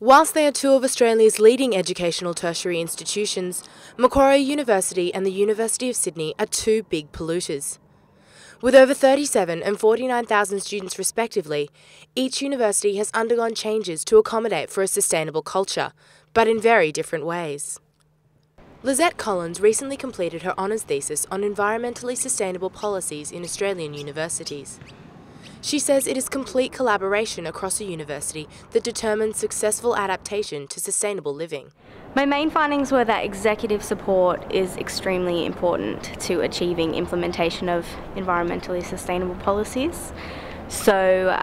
Whilst they are two of Australia's leading educational tertiary institutions, Macquarie University and the University of Sydney are two big polluters. With over 37 and 49,000 students respectively, each university has undergone changes to accommodate for a sustainable culture, but in very different ways. Lizette Collins recently completed her honours thesis on environmentally sustainable policies in Australian universities. She says it is complete collaboration across a university that determines successful adaptation to sustainable living. My main findings were that executive support is extremely important to achieving implementation of environmentally sustainable policies. So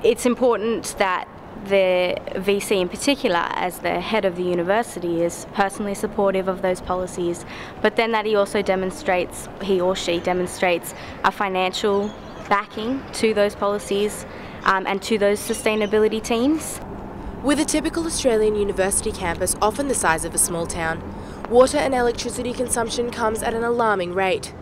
it's important that the VC in particular, as the head of the university, is personally supportive of those policies, but then that he also demonstrates, he or she demonstrates a financial backing to those policies and to those sustainability teams. With a typical Australian university campus often the size of a small town, water and electricity consumption comes at an alarming rate.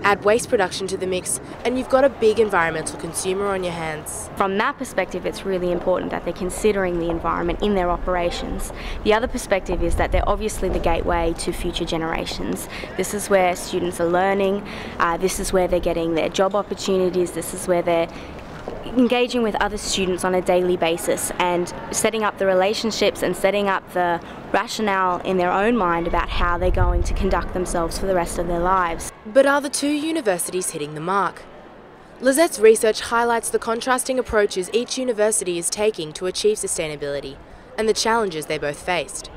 Add waste production to the mix and you've got a big environmental consumer on your hands. From that perspective, it's really important that they're considering the environment in their operations. The other perspective is that they're obviously the gateway to future generations. This is where students are learning, this is where they're getting their job opportunities, this is where they're engaging with other students on a daily basis and setting up the relationships and setting up the rationale in their own mind about how they're going to conduct themselves for the rest of their lives. But are the two universities hitting the mark? Lizette's research highlights the contrasting approaches each university is taking to achieve sustainability and the challenges they both faced.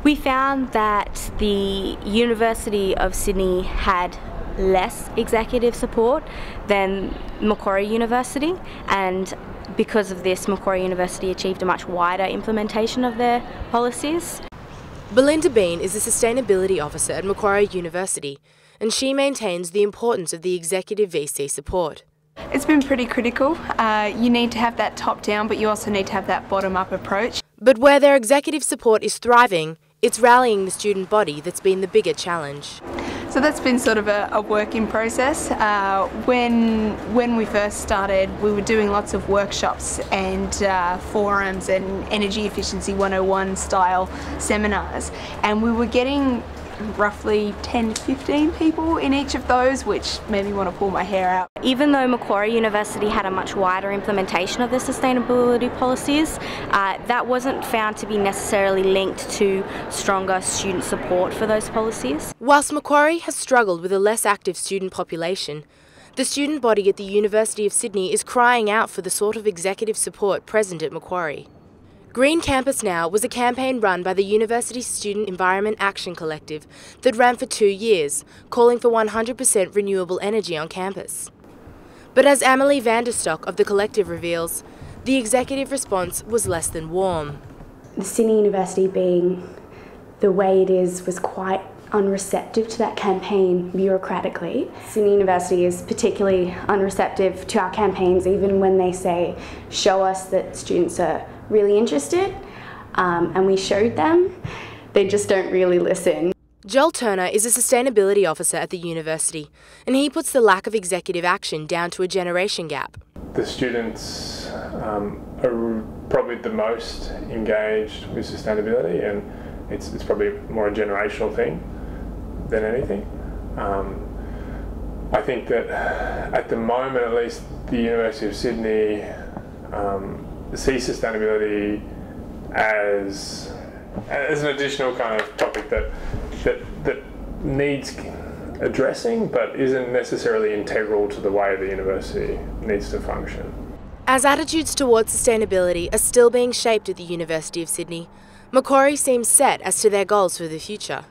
We found that the University of Sydney had less executive support than Macquarie University, and because of this, Macquarie University achieved a much wider implementation of their policies. Belinda Bean is a Sustainability Officer at Macquarie University, and she maintains the importance of the executive VC support. It's been pretty critical. You need to have that top-down, but you also need to have that bottom-up approach. But where their executive support is thriving, it's rallying the student body that's been the bigger challenge. So that's been sort of a work in process. When we first started, we were doing lots of workshops and forums and energy efficiency 101 style seminars, and we were getting roughly 10 to 15 people in each of those, which made me want to pull my hair out. Even though Macquarie University had a much wider implementation of the sustainability policies, that wasn't found to be necessarily linked to stronger student support for those policies. Whilst Macquarie has struggled with a less active student population, the student body at the University of Sydney is crying out for the sort of executive support present at Macquarie. Green Campus Now was a campaign run by the University's Student Environment Action Collective that ran for 2 years, calling for 100% renewable energy on campus. But as Amelie Vanderstock of the collective reveals, the executive response was less than warm. The Sydney University, being the way it is, was quite unreceptive to that campaign bureaucratically. Sydney University is particularly unreceptive to our campaigns, even when they say, show us that students are really interested, and we showed them. They just don't really listen. Joel Turner is a Sustainability Officer at the university, and he puts the lack of executive action down to a generation gap. The students are probably the most engaged with sustainability, and it's probably more a generational thing than anything. I think that at the moment, at least, the University of Sydney sees sustainability as an additional kind of topic that needs addressing, but isn't necessarily integral to the way the university needs to function. As attitudes towards sustainability are still being shaped at the University of Sydney, Macquarie seems set as to their goals for the future.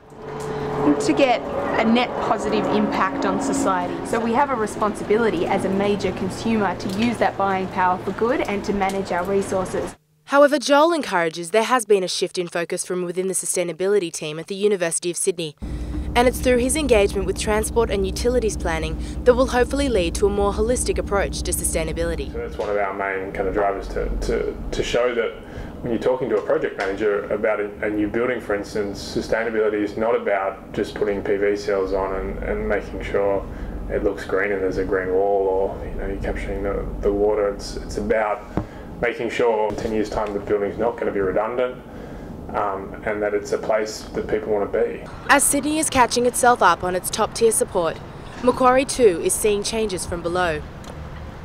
To get a net positive impact on society. So we have a responsibility as a major consumer to use that buying power for good and to manage our resources. However, Joel encourages there has been a shift in focus from within the sustainability team at the University of Sydney, and it's through his engagement with transport and utilities planning that will hopefully lead to a more holistic approach to sustainability. So that's one of our main kind of drivers to show that when you're talking to a project manager about a new building, for instance, sustainability is not about just putting PV cells on and making sure it looks green and there's a green wall, or you're capturing the water. It's about making sure in 10 years' time the building's not going to be redundant, and that it's a place that people want to be. As Sydney is catching itself up on its top-tier support, Macquarie too is seeing changes from below.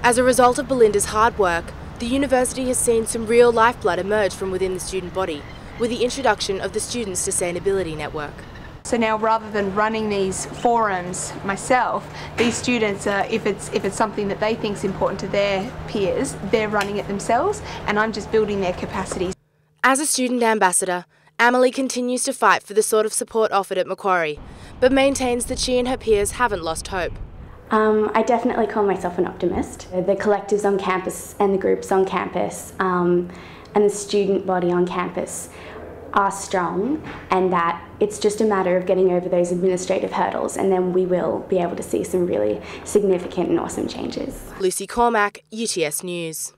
As a result of Belinda's hard work, the university has seen some real lifeblood emerge from within the student body with the introduction of the Student Sustainability Network. So now, rather than running these forums myself, these students, if it's something that they think is important to their peers, they're running it themselves, and I'm just building their capacity. As a student ambassador, Amelie continues to fight for the sort of support offered at Macquarie, but maintains that she and her peers haven't lost hope. I definitely call myself an optimist. The collectives on campus and the groups on campus and the student body on campus are strong, and that it's just a matter of getting over those administrative hurdles, and then we will be able to see some really significant and awesome changes. Lucy Cormack, UTS News.